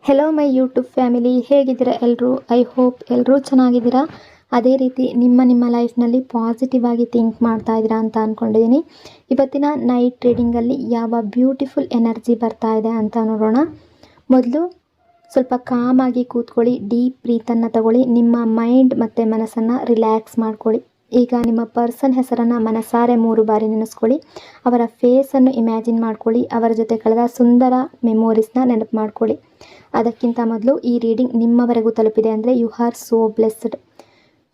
Hello my YouTube family, ಹೇಗಿದ್ದೀರಾ ಎಲ್ಲರೂ? I hope ಎಲ್ಲರೂ ಚೆನ್ನಾಗಿದ್ದೀರಾ. ಅದೇ ರೀತಿ ನಿಮ್ಮ ಲೈಫ್ನಲ್ಲಿ ಪಾಸಿಟಿವ್ ಆಗಿ ಥಿಂಕ್ ಮಾಡ್ತಾ ಇದ್ದೀರಾ ಅಂತ ಅಂದ್ಕೊಂಡಿದ್ದೀನಿ. ಇವತ್ತಿನ ನೈಟ್ ರೀಡಿಂಗಲ್ಲಿ ಯಾವ ಬ್ಯೂಟಿಫುಲ್ ಎನರ್ಜಿ ಬರ್ತಾ ಇದೆ ಅಂತ ನೋಡೋಣ. ಮೊದಲು ಸ್ವಲ್ಪ ಕಾಮಾಗಿ ಕೂತ್ಕೊಳ್ಳಿ, ಡೀಪ್ ಬ್ರೀತನ್ನು ತಗೊಳ್ಳಿ, ನಿಮ್ಮ ಮೈಂಡ್ ಮತ್ತು ಮನಸ್ಸನ್ನು ರಿಲ್ಯಾಕ್ಸ್ ಮಾಡ್ಕೊಳ್ಳಿ. ಈಗ ನಿಮ್ಮ ಪರ್ಸನ್ ಹೆಸರನ್ನು ಮನಸಾರೆ 3 ಬಾರಿ ನೆನೆಸ್ಕೊಳ್ಳಿ. ಅವರ ಫೇಸನ್ನು ಇಮ್ಯಾಜಿನ್ ಮಾಡ್ಕೊಳ್ಳಿ. ಅವರ ಜೊತೆ ಕಳೆದ ಸುಂದರ ಮೆಮೊರೀಸ್ನ ನೆನಪು ಮಾಡ್ಕೊಳ್ಳಿ. ಅದಕ್ಕಿಂತ ಮೊದಲು ಈ ರೀಡಿಂಗ್ ನಿಮ್ಮವರೆಗೂ ತಲುಪಿದೆ ಅಂದರೆ ಯು ಆರ್ ಸೋ ಬ್ಲೆಸ್ಡ್.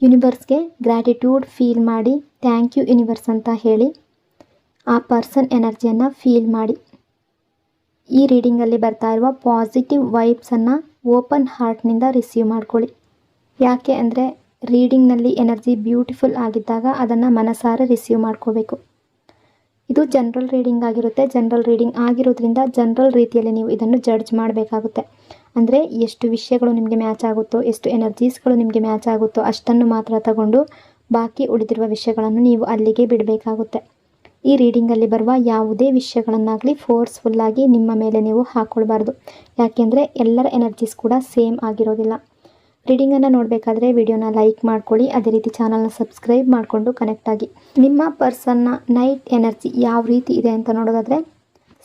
ಯೂನಿವರ್ಸ್ಗೆ ಗ್ರ್ಯಾಟಿಟ್ಯೂಡ್ ಫೀಲ್ ಮಾಡಿ, ಥ್ಯಾಂಕ್ ಯು ಯೂನಿವರ್ಸ್ ಅಂತ ಹೇಳಿ ಆ ಪರ್ಸನ್ ಎನರ್ಜಿಯನ್ನು ಫೀಲ್ ಮಾಡಿ. ಈ ರೀಡಿಂಗಲ್ಲಿ ಬರ್ತಾ ಇರುವ ಪಾಸಿಟಿವ್ ವೈಬ್ಸನ್ನು ಓಪನ್ ಹಾರ್ಟ್ನಿಂದ ರಿಸೀವ್ ಮಾಡ್ಕೊಳ್ಳಿ. ಯಾಕೆ ಅಂದರೆ ರೀಡಿಂಗ್ನಲ್ಲಿ ಎನರ್ಜಿ ಬ್ಯೂಟಿಫುಲ್ ಆಗಿದ್ದಾಗ ಅದನ್ನು ಮನಸಾರೆ ರಿಸೀವ್ ಮಾಡ್ಕೋಬೇಕು. ಇದು ಜನರಲ್ ರೀಡಿಂಗ್ ಆಗಿರುತ್ತೆ. ಜನರಲ್ ರೀಡಿಂಗ್ ಆಗಿರೋದ್ರಿಂದ ಜನರಲ್ ರೀತಿಯಲ್ಲಿ ನೀವು ಇದನ್ನು ಜಡ್ಜ್ ಮಾಡಬೇಕಾಗುತ್ತೆ. ಅಂದರೆ ಎಷ್ಟು ವಿಷಯಗಳು ನಿಮಗೆ ಮ್ಯಾಚ್ ಆಗುತ್ತೋ, ಎಷ್ಟು ಎನರ್ಜೀಸ್ಗಳು ನಿಮಗೆ ಮ್ಯಾಚ್ ಆಗುತ್ತೋ ಅಷ್ಟನ್ನು ಮಾತ್ರ ತಗೊಂಡು ಬಾಕಿ ಉಳಿದಿರುವ ವಿಷಯಗಳನ್ನು ನೀವು ಅಲ್ಲಿಗೆ ಬಿಡಬೇಕಾಗುತ್ತೆ. ಈ ರೀಡಿಂಗಲ್ಲಿ ಬರುವ ಯಾವುದೇ ವಿಷಯಗಳನ್ನಾಗಲಿ ಫೋರ್ಸ್ಫುಲ್ಲಾಗಿ ನಿಮ್ಮ ಮೇಲೆ ನೀವು ಹಾಕ್ಕೊಳ್ಬಾರ್ದು. ಯಾಕೆಂದರೆ ಎಲ್ಲರ ಎನರ್ಜೀಸ್ ಕೂಡ ಸೇಮ್ ಆಗಿರೋದಿಲ್ಲ. ರೀಡಿಂಗನ್ನು ನೋಡಬೇಕಾದ್ರೆ ವಿಡಿಯೋನ ಲೈಕ್ ಮಾಡ್ಕೊಳ್ಳಿ. ಅದೇ ರೀತಿ ಚಾನಲ್ನ ಸಬ್ಸ್ಕ್ರೈಬ್ ಮಾಡಿಕೊಂಡು ಕನೆಕ್ಟ್ ಆಗಿ. ನಿಮ್ಮ ಪರ್ಸನ್ನ ನೈಟ್ ಎನರ್ಜಿ ಯಾವ ರೀತಿ ಇದೆ ಅಂತ ನೋಡೋದಾದರೆ,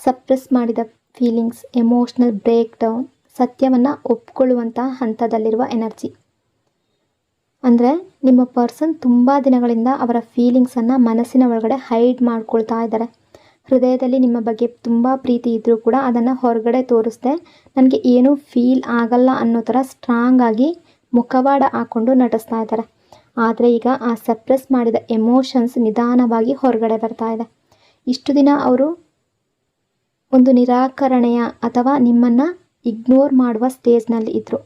ಸಪ್ರೆಸ್ ಮಾಡಿದ ಫೀಲಿಂಗ್ಸ್, ಎಮೋಷ್ನಲ್ ಬ್ರೇಕ್ ಡೌನ್, ಸತ್ಯವನ್ನು ಒಪ್ಕೊಳ್ಳುವಂಥ ಹಂತದಲ್ಲಿರುವ ಎನರ್ಜಿ. ಅಂದರೆ ನಿಮ್ಮ ಪರ್ಸನ್ ತುಂಬ ದಿನಗಳಿಂದ ಅವರ ಫೀಲಿಂಗ್ಸನ್ನು ಮನಸ್ಸಿನ ಒಳಗಡೆ ಹೈಡ್ ಮಾಡ್ಕೊಳ್ತಾ ಇದ್ದಾರೆ. ಹೃದಯದಲ್ಲಿ ನಿಮ್ಮ ಬಗ್ಗೆ ತುಂಬ ಪ್ರೀತಿ ಇದ್ದರೂ ಕೂಡ ಅದನ್ನು ಹೊರಗಡೆ ತೋರಿಸ್ದೆ ನನಗೆ ಏನೂ ಫೀಲ್ ಆಗಲ್ಲ ಅನ್ನೋ ಥರ ಸ್ಟ್ರಾಂಗ್ ಆಗಿ ಮುಖವಾಡ ಹಾಕ್ಕೊಂಡು ನಟಿಸ್ತಾ ಇದ್ದಾರೆ. ಆದರೆ ಈಗ ಆ ಸಪ್ರೆಸ್ ಮಾಡಿದ ಎಮೋಷನ್ಸ್ ನಿಧಾನವಾಗಿ ಹೊರಗಡೆ ಬರ್ತಾ ಇದೆ. ಇಷ್ಟು ದಿನ ಅವರು ಒಂದು ನಿರಾಕರಣೆಯ ಅಥವಾ ನಿಮ್ಮನ್ನು ಇಗ್ನೋರ್ ಮಾಡುವ ಸ್ಟೇಜ್ನಲ್ಲಿ ಇದ್ದರು.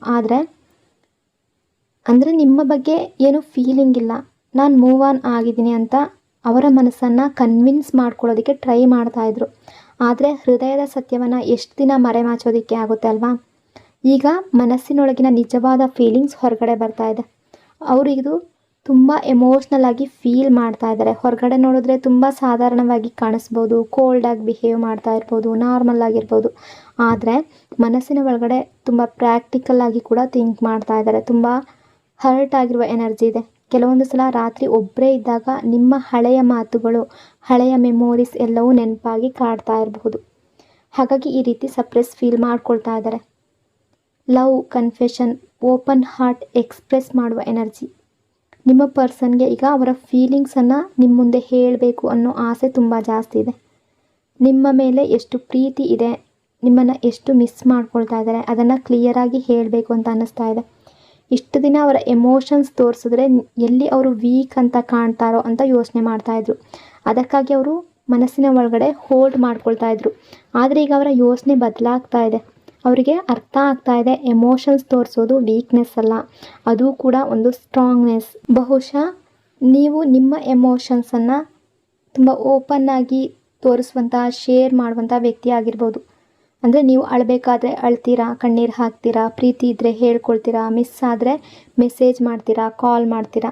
ಅಂದರೆ ನಿಮ್ಮ ಬಗ್ಗೆ ಏನು ಫೀಲಿಂಗ್ ಇಲ್ಲ, ನಾನು ಮೂವ್ ಆನ್ ಆಗಿದ್ದೀನಿ ಅಂತ ಅವರ ಮನಸ್ಸನ್ನು ಕನ್ವಿನ್ಸ್ ಮಾಡ್ಕೊಳ್ಳೋದಕ್ಕೆ ಟ್ರೈ ಮಾಡ್ತಾಯಿದ್ರು. ಆದರೆ ಹೃದಯದ ಸತ್ಯವನ್ನು ಎಷ್ಟು ದಿನ ಮರೆಮಾಚೋದಕ್ಕೆ ಆಗುತ್ತೆ ಅಲ್ವಾ? ಈಗ ಮನಸ್ಸಿನೊಳಗಿನ ನಿಜವಾದ ಫೀಲಿಂಗ್ಸ್ ಹೊರಗಡೆ ಬರ್ತಾ ಇದೆ. ಅವರು ಇದು ತುಂಬ ಎಮೋಷ್ನಲ್ ಆಗಿ ಫೀಲ್ ಮಾಡ್ತಾ ಇದ್ದಾರೆ. ಹೊರಗಡೆ ನೋಡಿದ್ರೆ ತುಂಬ ಸಾಧಾರಣವಾಗಿ ಕಾಣಿಸ್ಬೋದು, ಕೋಲ್ಡಾಗಿ ಬಿಹೇವ್ ಮಾಡ್ತಾ ಇರ್ಬೋದು, ನಾರ್ಮಲ್ ಆಗಿರ್ಬೋದು. ಆದರೆ ಮನಸ್ಸಿನ ಒಳಗಡೆ ತುಂಬ ಪ್ರಾಕ್ಟಿಕಲ್ ಆಗಿ ಕೂಡ ಥಿಂಕ್ ಮಾಡ್ತಾ ಇದ್ದಾರೆ. ತುಂಬ ಹರ್ಟ್ ಆಗಿರುವ ಎನರ್ಜಿ ಇದೆ. ಕೆಲವೊಂದು ಸಲ ರಾತ್ರಿ ಒಬ್ಬರೇ ಇದ್ದಾಗ ನಿಮ್ಮ ಹಳೆಯ ಮಾತುಗಳು, ಹಳೆಯ ಮೆಮೊರೀಸ್ ಎಲ್ಲವೂ ನೆನಪಾಗಿ ಕಾಡ್ತಾ ಇರಬಹುದು. ಹಾಗಾಗಿ ಈ ರೀತಿ ಸಪ್ರೆಸ್ ಫೀಲ್ ಮಾಡ್ಕೊಳ್ತಾ ಇದ್ದಾರೆ. Love, confession, open heart express ಮಾಡುವ ಎನರ್ಜಿ. ನಿಮ್ಮ ಪರ್ಸನ್ಗೆ ಈಗ ಅವರ ಫೀಲಿಂಗ್ಸನ್ನು ನಿಮ್ಮ ಮುಂದೆ ಹೇಳಬೇಕು ಅನ್ನೋ ಆಸೆ ತುಂಬ ಜಾಸ್ತಿ ಇದೆ. ನಿಮ್ಮ ಮೇಲೆ ಎಷ್ಟು ಪ್ರೀತಿ ಇದೆ, ನಿಮ್ಮನ್ನು ಎಷ್ಟು ಮಿಸ್ ಮಾಡ್ಕೊಳ್ತಾ ಇದ್ದಾರೆ ಅದನ್ನು ಕ್ಲಿಯರಾಗಿ ಹೇಳಬೇಕು ಅಂತ ಅನ್ನಿಸ್ತಾ ಇದೆ. ಇಷ್ಟು ದಿನ ಅವರ ಎಮೋಷನ್ಸ್ ತೋರಿಸಿದ್ರೆ ಎಲ್ಲಿ ಅವರು ವೀಕ್ ಅಂತ ಕಾಣ್ತಾರೋ ಅಂತ ಯೋಚನೆ ಮಾಡ್ತಾಯಿದ್ರು. ಅದಕ್ಕಾಗಿ ಅವರು ಮನಸ್ಸಿನ ಒಳಗಡೆ ಹೋಲ್ಡ್ ಮಾಡ್ಕೊಳ್ತಾ ಇದ್ರು. ಆದರೆ ಈಗ ಅವರ ಯೋಚನೆ ಬದಲಾಗ್ತಾ ಇದೆ. ಅವರಿಗೆ ಅರ್ಥ ಆಗ್ತಾ ಇದೆ ಎಮೋಷನ್ಸ್ ತೋರಿಸೋದು ವೀಕ್ನೆಸ್ ಅಲ್ಲ, ಅದು ಕೂಡ ಒಂದು ಸ್ಟ್ರಾಂಗ್ನೆಸ್. ಬಹುಶಃ ನೀವು ನಿಮ್ಮ ಎಮೋಷನ್ಸನ್ನು ತುಂಬ ಓಪನ್ನಾಗಿ ತೋರಿಸುವಂಥ, ಶೇರ್ ಮಾಡುವಂಥ ವ್ಯಕ್ತಿ ಆಗಿರ್ಬೋದು. ಅಂದರೆ ನೀವು ಅಳಬೇಕಾದ್ರೆ ಅಳ್ತೀರಾ, ಕಣ್ಣೀರು ಹಾಕ್ತೀರಾ, ಪ್ರೀತಿ ಇದ್ದರೆ ಹೇಳ್ಕೊಳ್ತೀರಾ, ಮಿಸ್ ಆದರೆ ಮೆಸೇಜ್ ಮಾಡ್ತೀರಾ, ಕಾಲ್ ಮಾಡ್ತೀರಾ.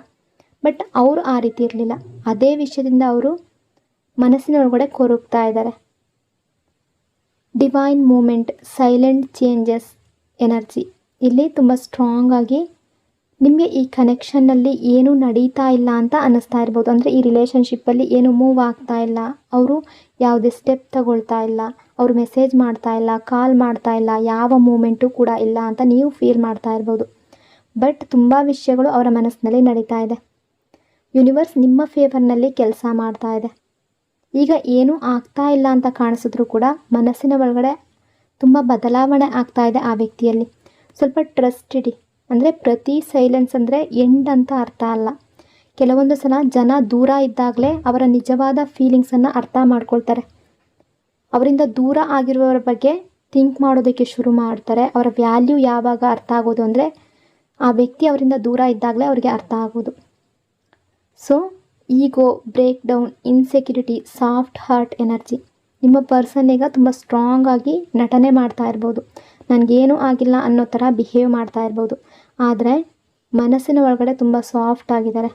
ಬಟ್ ಅವರು ಆ ರೀತಿ ಇರಲಿಲ್ಲ. ಅದೇ ವಿಷಯದಿಂದ ಅವರು ಮನಸ್ಸಿನ ಒಳಗಡೆ ಕೊರಗ್ತಾ ಇದ್ದಾರೆ. Divine moment, silent changes energy. ಇಲ್ಲಿ ತುಂಬ ಸ್ಟ್ರಾಂಗ್ ಆಗಿ ನಿಮಗೆ ಈ ಕನೆಕ್ಷನ್ನಲ್ಲಿ ಏನೂ ನಡೀತಾ ಇಲ್ಲ ಅಂತ ಅನ್ನಿಸ್ತಾ ಇರ್ಬೋದು. ಅಂದರೆ ಈ ರಿಲೇಷನ್ಶಿಪ್ಪಲ್ಲಿ ಏನು ಮೂವ್ ಆಗ್ತಾ ಇಲ್ಲ, ಅವರು ಯಾವುದೇ ಸ್ಟೆಪ್ ತಗೊಳ್ತಾ ಇಲ್ಲ, ಅವರು ಮೆಸೇಜ್ ಮಾಡ್ತಾ ಇಲ್ಲ, ಕಾಲ್ ಮಾಡ್ತಾ ಇಲ್ಲ, ಯಾವ ಮೂಮೆಂಟು ಕೂಡ ಇಲ್ಲ ಅಂತ ನೀವು ಫೀಲ್ ಮಾಡ್ತಾ ಇರ್ಬೋದು. ಬಟ್ ತುಂಬ ವಿಷಯಗಳು ಅವರ ಮನಸ್ಸಿನಲ್ಲಿ ನಡೀತಾ ಇದೆ. ಯೂನಿವರ್ಸ್ ನಿಮ್ಮ ಫೇವರ್ನಲ್ಲಿ ಕೆಲಸ ಮಾಡ್ತಾ ಇದೆ. ಈಗ ಏನೂ ಆಗ್ತಾ ಇಲ್ಲ ಅಂತ ಕಾಣಿಸಿದ್ರು ಕೂಡ ಮನಸ್ಸಿನ ಒಳಗಡೆ ತುಂಬ ಬದಲಾವಣೆ ಆಗ್ತಾ ಇದೆ ಆ ವ್ಯಕ್ತಿಯಲ್ಲಿ. ಸ್ವಲ್ಪ ಟ್ರಸ್ಟ್ ಇಡಿ. ಅಂದರೆ ಪ್ರತಿ ಸೈಲೆನ್ಸ್ ಅಂದರೆ ಎಂಡ್ ಅಂತ ಅರ್ಥ ಅಲ್ಲ. ಕೆಲವೊಂದು ಸಲ ಜನ ದೂರ ಇದ್ದಾಗಲೇ ಅವರ ನಿಜವಾದ ಫೀಲಿಂಗ್ಸನ್ನು ಅರ್ಥ ಮಾಡ್ಕೊಳ್ತಾರೆ. ಅವರಿಂದ ದೂರ ಆಗಿರುವವರ ಬಗ್ಗೆ ಥಿಂಕ್ ಮಾಡೋದಕ್ಕೆ ಶುರು ಮಾಡ್ತಾರೆ. ಅವರ ವ್ಯಾಲ್ಯೂ ಯಾವಾಗ ಅರ್ಥ ಆಗೋದು ಅಂದರೆ ಆ ವ್ಯಕ್ತಿ ಅವರಿಂದ ದೂರ ಇದ್ದಾಗಲೇ ಅವರಿಗೆ ಅರ್ಥ ಆಗೋದು. So ego, break down, insecurity, soft heart energy. ನಿಮ್ಮ ಪರ್ಸನ್ ಈಗ ತುಂಬ ಸ್ಟ್ರಾಂಗ್ ಆಗಿ ನಟನೆ ಮಾಡ್ತಾ ಇರ್ಬೋದು. ನನಗೇನೂ ಆಗಿಲ್ಲ ಅನ್ನೋ ಥರ ಬಿಹೇವ್ ಮಾಡ್ತಾ ಇರ್ಬೋದು. ಆದರೆ ಮನಸ್ಸಿನ ಒಳಗಡೆ ತುಂಬ ಸಾಫ್ಟ್ ಆಗಿದ್ದಾರೆ,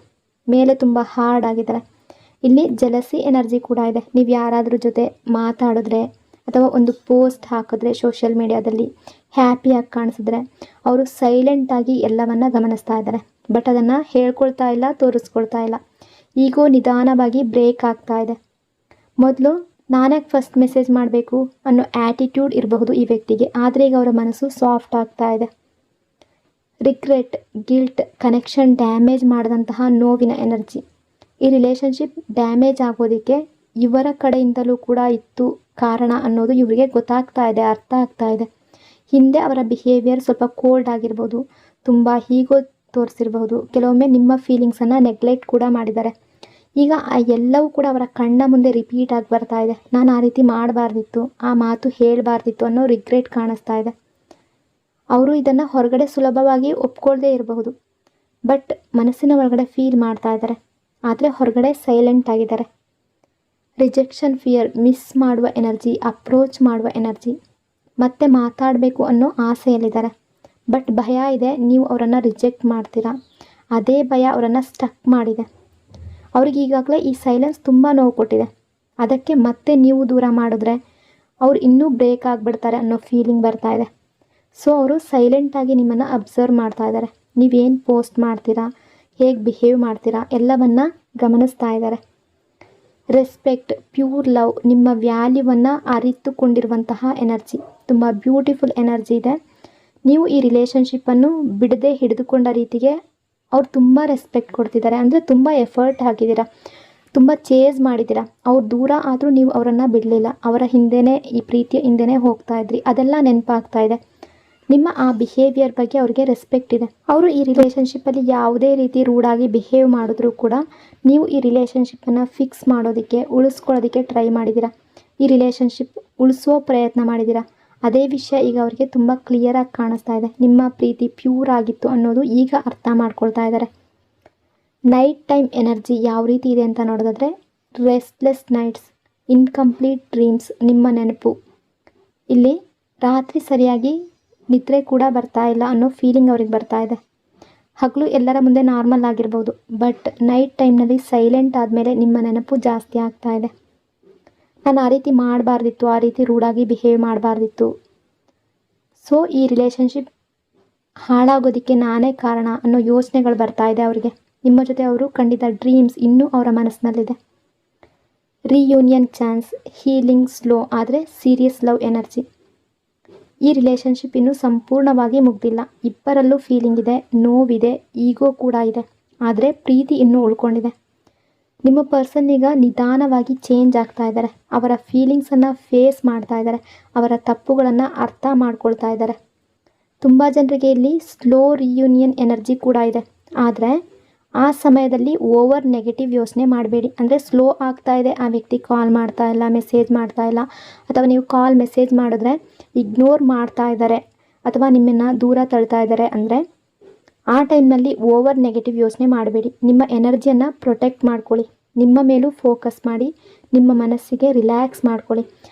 ಮೇಲೆ ತುಂಬ ಹಾರ್ಡ್ ಆಗಿದ್ದಾರೆ. ಇಲ್ಲಿ ಜಲಸಿ ಎನರ್ಜಿ ಕೂಡ ಇದೆ. ನೀವು ಯಾರಾದ್ರ ಜೊತೆ ಮಾತಾಡಿದ್ರೆ ಅಥವಾ ಒಂದು ಪೋಸ್ಟ್ ಹಾಕಿದ್ರೆ ಸೋಷಿಯಲ್ ಮೀಡಿಯಾದಲ್ಲಿ ಹ್ಯಾಪಿಯಾಗಿ ಕಾಣಿಸಿದ್ರೆ ಅವರು ಸೈಲೆಂಟಾಗಿ ಎಲ್ಲವನ್ನ ಗಮನಿಸ್ತಾ ಇದ್ದಾರೆ. ಬಟ್ ಅದನ್ನು ಹೇಳ್ಕೊಳ್ತಾ ಇಲ್ಲ, ತೋರಿಸ್ಕೊಳ್ತಾ ಇಲ್ಲ. ಈಗೋ ನಿಧಾನವಾಗಿ ಬ್ರೇಕ್ ಆಗ್ತಾ ಇದೆ. ಮೊದಲು ನಾನ್ಯಾಕೆ ಫಸ್ಟ್ ಮೆಸೇಜ್ ಮಾಡಬೇಕು ಅನ್ನೋ ಆ್ಯಟಿಟ್ಯೂಡ್ ಇರಬಹುದು ಈ ವ್ಯಕ್ತಿಗೆ, ಆದರೆ ಈಗ ಅವರ ಮನಸ್ಸು ಸಾಫ್ಟ್ ಆಗ್ತಾ ಇದೆ. ರಿಗ್ರೆಟ್, ಗಿಲ್ಟ್, ಕನೆಕ್ಷನ್ ಡ್ಯಾಮೇಜ್ ಮಾಡಿದಂತಹ ನೋವಿನ ಎನರ್ಜಿ. ಈ ರಿಲೇಷನ್ಶಿಪ್ ಡ್ಯಾಮೇಜ್ ಆಗೋದಕ್ಕೆ ಇವರ ಕಡೆಯಿಂದಲೂ ಕೂಡ ಇತ್ತು ಕಾರಣ ಅನ್ನೋದು ಇವರಿಗೆ ಗೊತ್ತಾಗ್ತಾ ಇದೆ, ಅರ್ಥ ಆಗ್ತಾ ಇದೆ. ಹಿಂದೆ ಅವರ ಬಿಹೇವಿಯರ್ ಸ್ವಲ್ಪ ಕೋಲ್ಡ್ ಆಗಿರ್ಬೋದು, ತುಂಬ ಹೀಗೋ ತೋರಿಸಿರ್ಬಹುದು, ಕೆಲವೊಮ್ಮೆ ನಿಮ್ಮ ಫೀಲಿಂಗ್ಸನ್ನು ನೆಗ್ಲೆಕ್ಟ್ ಕೂಡ ಮಾಡಿದ್ದಾರೆ. ಈಗ ಆ ಎಲ್ಲವೂ ಕೂಡ ಅವರ ಕಣ್ಣ ಮುಂದೆ ರಿಪೀಟ್ ಆಗಿ ಬರ್ತಾ ಇದೆ. ನಾನು ಆ ರೀತಿ ಮಾಡಬಾರ್ದಿತ್ತು, ಆ ಮಾತು ಹೇಳಬಾರ್ದಿತ್ತು ಅನ್ನೋ ರಿಗ್ರೆಟ್ ಕಾಣಿಸ್ತಾ ಇದೆ. ಅವರು ಇದನ್ನು ಹೊರಗಡೆ ಸುಲಭವಾಗಿ ಒಪ್ಕೊಳ್ಳದೇ ಇರಬಹುದು, ಬಟ್ ಮನಸ್ಸಿನ ಒಳಗಡೆ ಫೀಲ್ ಮಾಡ್ತಾ ಇದ್ದಾರೆ. ಆದರೆ ಹೊರಗಡೆ ಸೈಲೆಂಟ್ ಆಗಿದ್ದಾರೆ. ರಿಜೆಕ್ಷನ್ ಫಿಯರ್, ಮಿಸ್ ಮಾಡುವ ಎನರ್ಜಿ, ಅಪ್ರೋಚ್ ಮಾಡುವ ಎನರ್ಜಿ, ಮತ್ತೆ ಮಾತಾಡಬೇಕು ಅನ್ನೋ ಆಸೆಯಲ್ಲಿದ್ದಾರೆ. ಬಟ್ ಭಯ ಇದೆ, ನೀವು ಅವರನ್ನು ರಿಜೆಕ್ಟ್ ಮಾಡ್ತೀರಾ. ಅದೇ ಭಯ ಅವರನ್ನು ಸ್ಟಕ್ ಮಾಡಿದೆ. ಅವ್ರಿಗೆ ಈಗಾಗಲೇ ಈ ಸೈಲೆನ್ಸ್ ತುಂಬ ನೋವು ಕೊಟ್ಟಿದೆ. ಅದಕ್ಕೆ ಮತ್ತೆ ನೀವು ದೂರ ಮಾಡಿದ್ರೆ ಅವ್ರು ಇನ್ನೂ ಬ್ರೇಕ್ ಆಗಿಬಿಡ್ತಾರೆ ಅನ್ನೋ ಫೀಲಿಂಗ್ ಬರ್ತಾ ಇದೆ. ಸೊ ಅವರು ಸೈಲೆಂಟಾಗಿ ನಿಮ್ಮನ್ನು ಅಬ್ಸರ್ವ್ ಮಾಡ್ತಾ ಇದ್ದಾರೆ. ನೀವೇನು ಪೋಸ್ಟ್ ಮಾಡ್ತೀರಾ, ಹೇಗೆ ಬಿಹೇವ್ ಮಾಡ್ತೀರಾ ಎಲ್ಲವನ್ನು ಗಮನಿಸ್ತಾ ಇದ್ದಾರೆ. ರೆಸ್ಪೆಕ್ಟ್, ಪ್ಯೂರ್ ಲವ್, ನಿಮ್ಮ ವ್ಯಾಲ್ಯೂವನ್ನು ಅರಿತುಕೊಂಡಿರುವಂತಹ ಎನರ್ಜಿ, ತುಂಬ ಬ್ಯೂಟಿಫುಲ್ ಎನರ್ಜಿ ಇದೆ. ನೀವು ಈ ರಿಲೇಷನ್ಶಿಪ್ಪನ್ನು ಬಿಡದೆ ಹಿಡಿದುಕೊಂಡ ರೀತಿಗೆ ಅವ್ರು ತುಂಬ ರೆಸ್ಪೆಕ್ಟ್ ಕೊಡ್ತಿದ್ದಾರೆ. ಅಂದರೆ ತುಂಬ ಎಫರ್ಟ್ ಹಾಕಿದ್ದೀರಾ, ತುಂಬ ಚೇಸ್ ಮಾಡಿದ್ದೀರಾ. ಅವ್ರು ದೂರ ಆದರೂ ನೀವು ಅವರನ್ನು ಬಿಡಲಿಲ್ಲ. ಅವರ ಹಿಂದೆಯೇ, ಈ ಪ್ರೀತಿಯ ಹಿಂದೆಯೇ ಹೋಗ್ತಾ ಇದ್ರಿ. ಅದೆಲ್ಲ ನೆನಪಾಗ್ತಾ ಇದೆ. ನಿಮ್ಮ ಆ ಬಿಹೇವಿಯರ್ ಬಗ್ಗೆ ಅವ್ರಿಗೆ ರೆಸ್ಪೆಕ್ಟ್ ಇದೆ. ಅವರು ಈ ರಿಲೇಷನ್ಶಿಪ್ಪಲ್ಲಿ ಯಾವುದೇ ರೀತಿ ರೂಢಾಗಿ ಬಿಹೇವ್ ಮಾಡಿದ್ರೂ ಕೂಡ ನೀವು ಈ ರಿಲೇಷನ್ಶಿಪ್ಪನ್ನು ಫಿಕ್ಸ್ ಮಾಡೋದಕ್ಕೆ, ಉಳಿಸ್ಕೊಳ್ಳೋದಕ್ಕೆ ಟ್ರೈ ಮಾಡಿದ್ದೀರಾ. ಈ ರಿಲೇಷನ್ಶಿಪ್ ಉಳಿಸೋ ಪ್ರಯತ್ನ ಮಾಡಿದ್ದೀರಾ. ಅದೇ ವಿಷಯ ಈಗ ಅವರಿಗೆ ತುಂಬ ಕ್ಲಿಯರಾಗಿ ಕಾಣಿಸ್ತಾ ಇದೆ. ನಿಮ್ಮ ಪ್ರೀತಿ ಪ್ಯೂರ್ ಆಗಿತ್ತು ಅನ್ನೋದು ಈಗ ಅರ್ಥ ಮಾಡ್ಕೊಳ್ತಾ ಇದ್ದಾರೆ. ನೈಟ್ ಟೈಮ್ ಎನರ್ಜಿ ಯಾವ ರೀತಿ ಇದೆ ಅಂತ ನೋಡೋದಾದರೆ, ರೆಸ್ಟ್ಲೆಸ್ ನೈಟ್ಸ್, ಇನ್ಕಂಪ್ಲೀಟ್ ಡ್ರೀಮ್ಸ್, ನಿಮ್ಮ ನೆನಪು. ಇಲ್ಲಿ ರಾತ್ರಿ ಸರಿಯಾಗಿ ನಿದ್ರೆ ಕೂಡ ಬರ್ತಾ ಇಲ್ಲ ಅನ್ನೋ ಫೀಲಿಂಗ್ ಅವ್ರಿಗೆ ಬರ್ತಾ ಇದೆ. ಹಗಲು ಎಲ್ಲರ ಮುಂದೆ ನಾರ್ಮಲ್ ಆಗಿರ್ಬೋದು, ಬಟ್ ನೈಟ್ ಟೈಮ್ನಲ್ಲಿ ಸೈಲೆಂಟ್ ಆದಮೇಲೆ ನಿಮ್ಮ ನೆನಪು ಜಾಸ್ತಿ ಆಗ್ತಾ ಇದೆ. ನಾನು ಆ ರೀತಿ ಮಾಡಬಾರ್ದಿತ್ತು, ಆ ರೀತಿ ರೂಢಾಗಿ ಬಿಹೇವ್ ಮಾಡಬಾರ್ದಿತ್ತು. ಸೊ ಈ ರಿಲೇಷನ್ಶಿಪ್ ಹಾಳಾಗೋದಕ್ಕೆ ನಾನೇ ಕಾರಣ ಅನ್ನೋ ಯೋಚನೆಗಳು ಬರ್ತಾ ಇದೆ ಅವರಿಗೆ. ನಿಮ್ಮ ಜೊತೆ ಅವರು ಕಂಡಿದ್ದ ಡ್ರೀಮ್ಸ್ ಇನ್ನೂ ಅವರ ಮನಸ್ಸಿನಲ್ಲಿದೆ. ರಿಯೂನಿಯನ್ ಚಾನ್ಸ್, ಹೀಲಿಂಗ್ ಸ್ಲೋ ಆದರೆ ಸೀರಿಯಸ್ ಲವ್ ಎನರ್ಜಿ. ಈ ರಿಲೇಷನ್ಶಿಪ್ ಇನ್ನೂ ಸಂಪೂರ್ಣವಾಗಿ ಮುಗ್ದಿಲ್ಲ. ಇಬ್ಬರಲ್ಲೂ ಫೀಲಿಂಗ್ ಇದೆ, ನೋವಿದೆ, ಈಗೋ ಕೂಡ ಇದೆ, ಆದರೆ ಪ್ರೀತಿ ಇನ್ನೂ ಉಳ್ಕೊಂಡಿದೆ. ನಿಮ್ಮ ಪರ್ಸನ್ ಈಗ ನಿಧಾನವಾಗಿ ಚೇಂಜ್ ಆಗ್ತಾ ಇದ್ದಾರೆ. ಅವರ ಫೀಲಿಂಗ್ಸನ್ನು ಫೇಸ್ ಮಾಡ್ತಾ ಇದ್ದಾರೆ. ಅವರ ತಪ್ಪುಗಳನ್ನು ಅರ್ಥ ಮಾಡ್ಕೊಳ್ತಾ ಇದ್ದಾರೆ. ತುಂಬ ಜನರಿಗೆ ಇಲ್ಲಿ ಸ್ಲೋ ರಿಯೂನಿಯನ್ ಎನರ್ಜಿ ಕೂಡ ಇದೆ. ಆದರೆ ಆ ಸಮಯದಲ್ಲಿ ಓವರ್ ನೆಗೆಟಿವ್ ಯೋಚನೆ ಮಾಡಬೇಡಿ. ಅಂದರೆ ಸ್ಲೋ ಆಗ್ತಾ ಇದೆ, ಆ ವ್ಯಕ್ತಿ ಕಾಲ್ ಮಾಡ್ತಾ ಇಲ್ಲ, ಮೆಸೇಜ್ ಮಾಡ್ತಾ ಇಲ್ಲ, ಅಥವಾ ನೀವು ಕಾಲ್ ಮೆಸೇಜ್ ಮಾಡಿದ್ರೆ ಇಗ್ನೋರ್ ಮಾಡ್ತಾ ಇದ್ದಾರೆ, ಅಥವಾ ನಿಮ್ಮನ್ನು ದೂರ ತಳ್ತಾ ಇದ್ದಾರೆ ಅಂದರೆ ಆ ಟೈಮ್ನಲ್ಲಿ ಓವರ್ ನೆಗೆಟಿವ್ ಯೋಚನೆ ಮಾಡಬೇಡಿ. ನಿಮ್ಮ ಎನರ್ಜಿಯನ್ನು ಪ್ರೊಟೆಕ್ಟ್ ಮಾಡ್ಕೊಳ್ಳಿ. ನಿಮ್ಮ ಮೇಲೂ ಫೋಕಸ್ ಮಾಡಿ. ನಿಮ್ಮ ಮನಸ್ಸಿಗೆ ರಿಲ್ಯಾಕ್ಸ್ ಮಾಡ್ಕೊಳ್ಳಿ.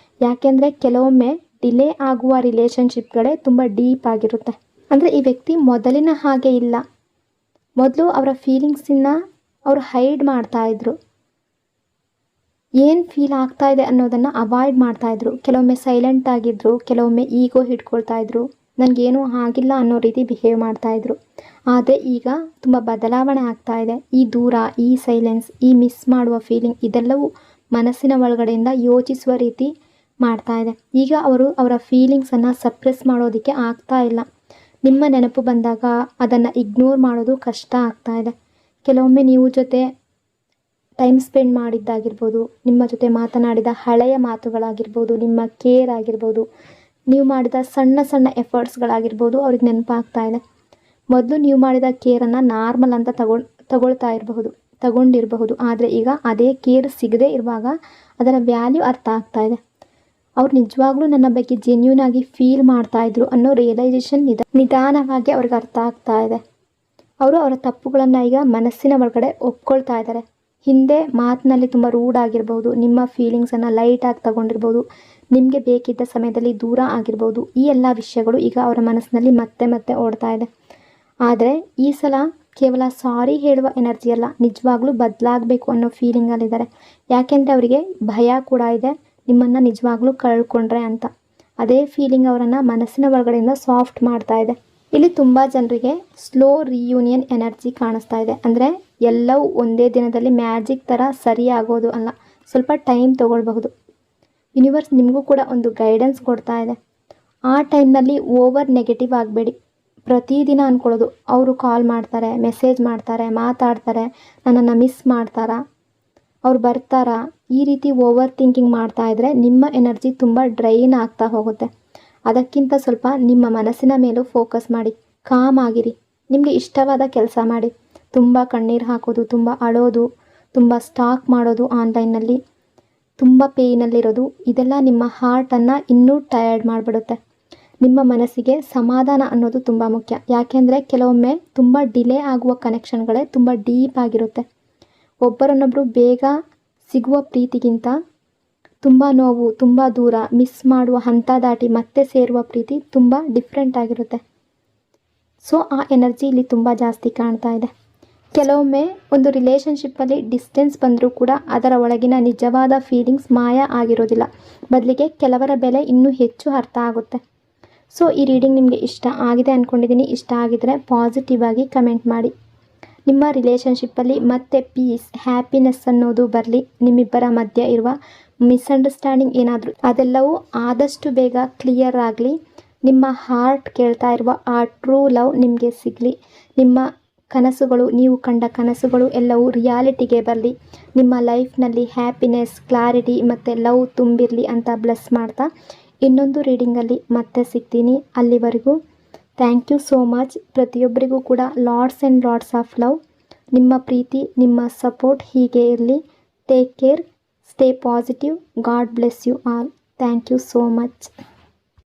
ಯಾಕೆಂದರೆ ಕೆಲವೊಮ್ಮೆ ಡಿಲೇ ಆಗುವ ರಿಲೇಷನ್ಶಿಪ್ಗಳೇ ತುಂಬ ಡೀಪ್ ಆಗಿರುತ್ತೆ. ಅಂದರೆ ಈ ವ್ಯಕ್ತಿ ಮೊದಲಿನ ಹಾಗೆ ಇಲ್ಲ. ಮೊದಲು ಅವರ ಫೀಲಿಂಗ್ಸನ್ನು ಅವರು ಹೈಡ್ ಮಾಡ್ತಾಯಿದ್ರು. ಏನು ಫೀಲ್ ಆಗ್ತಾ ಇದೆ ಅನ್ನೋದನ್ನು ಅವಾಯ್ಡ್ ಮಾಡ್ತಾಯಿದ್ರು. ಕೆಲವೊಮ್ಮೆ ಸೈಲೆಂಟ್ ಆಗಿದ್ದರು, ಕೆಲವೊಮ್ಮೆ ಈಗೋ ಹಿಡ್ಕೊಳ್ತಾಯಿದ್ರು, ನನಗೇನೂ ಆಗಿಲ್ಲ ಅನ್ನೋ ರೀತಿ ಬಿಹೇವ್ ಮಾಡ್ತಾಯಿದ್ರು. ಆದರೆ ಈಗ ತುಂಬ ಬದಲಾವಣೆ ಆಗ್ತಾ ಇದೆ. ಈ ದೂರ, ಈ ಸೈಲೆನ್ಸ್, ಈ ಮಿಸ್ ಮಾಡುವ ಫೀಲಿಂಗ್ ಇದೆಲ್ಲವೂ ಮನಸ್ಸಿನ ಒಳಗಡೆಯಿಂದ ಯೋಚಿಸುವ ರೀತಿ ಮಾಡ್ತಾ ಇದೆ. ಈಗ ಅವರು ಅವರ ಫೀಲಿಂಗ್ಸನ್ನು ಸಪ್ರೆಸ್ ಮಾಡೋದಕ್ಕೆ ಆಗ್ತಾ ಇಲ್ಲ. ನಿಮ್ಮ ನೆನಪು ಬಂದಾಗ ಅದನ್ನು ಇಗ್ನೋರ್ ಮಾಡೋದು ಕಷ್ಟ ಆಗ್ತಾ ಇದೆ. ಕೆಲವೊಮ್ಮೆ ನೀವು ಜೊತೆ ಟೈಮ್ ಸ್ಪೆಂಡ್ ಮಾಡಿದ್ದಾಗಿರ್ಬೋದು, ನಿಮ್ಮ ಜೊತೆ ಮಾತನಾಡಿದ ಹಳೆಯ ಮಾತುಗಳಾಗಿರ್ಬೋದು, ನಿಮ್ಮ ಕೇರ್ ಆಗಿರ್ಬೋದು, ನೀವು ಮಾಡಿದ ಸಣ್ಣ ಸಣ್ಣ ಎಫರ್ಟ್ಸ್ಗಳಾಗಿರ್ಬೋದು ಅವ್ರಿಗೆ ನೆನಪಾಗ್ತಾ ಇದೆ. ಮೊದಲು ನೀವು ಮಾಡಿದ ಕೇರನ್ನು ನಾರ್ಮಲ್ ಅಂತ ತಗೊಂಡಿರಬಹುದು. ಆದರೆ ಈಗ ಅದೇ ಕೇರ್ ಸಿಗದೇ ಇರುವಾಗ ಅದರ ವ್ಯಾಲ್ಯೂ ಅರ್ಥ ಆಗ್ತಾ ಇದೆ. ಅವ್ರು ನಿಜವಾಗ್ಲೂ ನನ್ನ ಬಗ್ಗೆ ಜೆನ್ಯೂನ್ ಆಗಿ ಫೀಲ್ ಮಾಡ್ತಾಯಿದ್ರು ಅನ್ನೋ ರಿಯಲೈಸೇಷನ್ ನಿಧಾನವಾಗಿ ಅವ್ರಿಗೆ ಅರ್ಥ ಆಗ್ತಾ ಇದೆ. ಅವರು ಅವರ ತಪ್ಪುಗಳನ್ನು ಈಗ ಮನಸ್ಸಿನ ಒಳಗಡೆ ಒಪ್ಕೊಳ್ತಾ ಇದ್ದಾರೆ. ಹಿಂದೆ ಮಾತಿನಲ್ಲಿ ತುಂಬ ರೂಡ್ ಆಗಿರ್ಬೋದು, ನಿಮ್ಮ ಫೀಲಿಂಗ್ಸನ್ನು ಲೈಟಾಗಿ ತಗೊಂಡಿರ್ಬೋದು, ನಿಮಗೆ ಬೇಕಿದ್ದ ಸಮಯದಲ್ಲಿ ದೂರ ಆಗಿರ್ಬೋದು. ಈ ಎಲ್ಲ ವಿಷಯಗಳು ಈಗ ಅವರ ಮನಸ್ಸಿನಲ್ಲಿ ಮತ್ತೆ ಮತ್ತೆ ಓಡ್ತಾ ಇದೆ. ಆದರೆ ಈ ಸಲ ಕೇವಲ ಸಾರಿ ಹೇಳುವ ಎನರ್ಜಿ ಅಲ್ಲ, ನಿಜವಾಗ್ಲೂ ಬದಲಾಗಬೇಕು ಅನ್ನೋ ಫೀಲಿಂಗಲ್ಲಿದ್ದಾರೆ. ಯಾಕೆಂದರೆ ಅವರಿಗೆ ಭಯ ಕೂಡ ಇದೆ, ನಿಮ್ಮನ್ನು ನಿಜವಾಗ್ಲೂ ಕಳ್ಕೊಂಡ್ರೆ ಅಂತ. ಅದೇ ಫೀಲಿಂಗ್ ಅವರನ್ನು ಮನಸ್ಸಿನ ಒಳಗಡೆಯಿಂದ ಸಾಫ್ಟ್ ಮಾಡ್ತಾ ಇದೆ. ಇಲ್ಲಿ ತುಂಬ ಜನರಿಗೆ ಸ್ಲೋ ರಿಯೂನಿಯನ್ ಎನರ್ಜಿ ಕಾಣಿಸ್ತಾ ಇದೆ. ಅಂದರೆ ಎಲ್ಲವೂ ಒಂದೇ ದಿನದಲ್ಲಿ ಮ್ಯಾಜಿಕ್ ಥರ ಸರಿ ಆಗೋದು ಅಲ್ಲ, ಸ್ವಲ್ಪ ಟೈಮ್ ತೊಗೊಳ್ಬಹುದು. ಯೂನಿವರ್ಸ್ ನಿಮಗೂ ಕೂಡ ಒಂದು ಗೈಡೆನ್ಸ್ ಕೊಡ್ತಾ ಇದೆ. ಆ ಟೈಮ್ನಲ್ಲಿ ಓವರ್ ನೆಗೆಟಿವ್ ಆಗಬೇಡಿ. ಪ್ರತಿದಿನ ಅಂದ್ಕೊಳ್ಳೋದು ಅವರು ಕಾಲ್ ಮಾಡ್ತಾರೆ, ಮೆಸೇಜ್ ಮಾಡ್ತಾರೆ, ಮಾತಾಡ್ತಾರೆ, ನನ್ನನ್ನು ಮಿಸ್ ಮಾಡ್ತಾರಾ, ಅವ್ರು ಬರ್ತಾರಾ, ಈ ರೀತಿ ಓವರ್ ಥಿಂಕಿಂಗ್ ಮಾಡ್ತಾ ಇದ್ದರೆ ನಿಮ್ಮ ಎನರ್ಜಿ ತುಂಬ ಡ್ರೈನ್ ಆಗ್ತಾ ಹೋಗುತ್ತೆ. ಅದಕ್ಕಿಂತ ಸ್ವಲ್ಪ ನಿಮ್ಮ ಮನಸ್ಸಿನ ಮೇಲೂ ಫೋಕಸ್ ಮಾಡಿ, ಕಾಮ್ ಆಗಿರಿ, ನಿಮಗೆ ಇಷ್ಟವಾದ ಕೆಲಸ ಮಾಡಿ. ತುಂಬ ಕಣ್ಣೀರು ಹಾಕೋದು, ತುಂಬ ಅಳೋದು, ತುಂಬ ಸ್ಟಾಕ್ ಮಾಡೋದು, ಆನ್ಲೈನ್ನಲ್ಲಿ ತುಂಬ ಪೇಯ್ನಲ್ಲಿರೋದು, ಇದೆಲ್ಲ ನಿಮ್ಮ ಹಾರ್ಟನ್ನು ಇನ್ನೂ ಟಯರ್ಡ್ ಮಾಡಿಬಿಡುತ್ತೆ. ನಿಮ್ಮ ಮನಸ್ಸಿಗೆ ಸಮಾಧಾನ ಅನ್ನೋದು ತುಂಬ ಮುಖ್ಯ. ಯಾಕೆಂದರೆ ಕೆಲವೊಮ್ಮೆ ತುಂಬ ಡಿಲೇ ಆಗುವ ಕನೆಕ್ಷನ್ಗಳೇ ತುಂಬ ಡೀಪ್ ಆಗಿರುತ್ತೆ. ಒಬ್ಬರನ್ನೊಬ್ಬರು ಬೇಗ ಸಿಗುವ ಪ್ರೀತಿಗಿಂತ ತುಂಬ ನೋವು, ತುಂಬ ದೂರ, ಮಿಸ್ ಮಾಡುವ ಹಂತ ದಾಟಿ ಮತ್ತೆ ಸೇರುವ ಪ್ರೀತಿ ತುಂಬ ಡಿಫ್ರೆಂಟ್ ಆಗಿರುತ್ತೆ. ಸೊ ಆ ಎನರ್ಜಿ ಇಲ್ಲಿ ತುಂಬ ಜಾಸ್ತಿ ಕಾಣ್ತಾ ಇದೆ. ಕೆಲವೊಮ್ಮೆ ಒಂದು ರಿಲೇಷನ್ಶಿಪ್ಪಲ್ಲಿ ಡಿಸ್ಟೆನ್ಸ್ ಬಂದರೂ ಕೂಡ ಅದರ ಒಳಗಿನ ನಿಜವಾದ ಫೀಲಿಂಗ್ಸ್ ಮಾಯ ಆಗಿರೋದಿಲ್ಲ. ಬದಲಿಗೆ ಕೆಲವರ ಬೆಲೆ ಇನ್ನೂ ಹೆಚ್ಚು ಅರ್ಥ ಆಗುತ್ತೆ. ಸೊ ಈ ರೀಡಿಂಗ್ ನಿಮಗೆ ಇಷ್ಟ ಆಗಿದೆ ಅಂದ್ಕೊಂಡಿದ್ದೀನಿ. ಇಷ್ಟ ಆಗಿದರೆ ಪಾಸಿಟಿವ್ ಆಗಿ ಕಮೆಂಟ್ ಮಾಡಿ. ನಿಮ್ಮ ರಿಲೇಷನ್ಶಿಪ್ಪಲ್ಲಿ ಮತ್ತೆ ಪೀಸ್, ಹ್ಯಾಪಿನೆಸ್ ಅನ್ನೋದು ಬರಲಿ. ನಿಮ್ಮಿಬ್ಬರ ಮಧ್ಯೆ ಇರುವ ಮಿಸ್ಅಂಡರ್ಸ್ಟ್ಯಾಂಡಿಂಗ್ ಏನಾದರೂ ಅದೆಲ್ಲವೂ ಆದಷ್ಟು ಬೇಗ ಕ್ಲಿಯರ್ ಆಗಲಿ. ನಿಮ್ಮ ಹಾರ್ಟ್ ಕೇಳ್ತಾ ಇರುವ ಆ ಟ್ರೂ ಲವ್ ನಿಮಗೆ ಸಿಗಲಿ. ನಿಮ್ಮ ಕನಸುಗಳು, ನೀವು ಕಂಡ ಕನಸುಗಳು ಎಲ್ಲವೂ ರಿಯಾಲಿಟಿಗೆ ಬರಲಿ. ನಿಮ್ಮ ಲೈಫ್ನಲ್ಲಿ ಹ್ಯಾಪಿನೆಸ್, ಕ್ಲಾರಿಟಿ ಮತ್ತು ಲವ್ ತುಂಬಿರಲಿ ಅಂತ ಬ್ಲೆಸ್ ಮಾಡ್ತಾ ಇನ್ನೊಂದು ರೀಡಿಂಗಲ್ಲಿ ಮತ್ತೆ ಸಿಗ್ತೀನಿ. ಅಲ್ಲಿವರೆಗೂ ಥ್ಯಾಂಕ್ ಯು ಸೋ ಮಚ್. ಪ್ರತಿಯೊಬ್ಬರಿಗೂ ಕೂಡ lots and lots of love. ನಿಮ್ಮ ಪ್ರೀತಿ, ನಿಮ್ಮ ಸಪೋರ್ಟ್ ಹೀಗೆ ಇರಲಿ. Take care, stay positive. God bless you all. Thank you so much.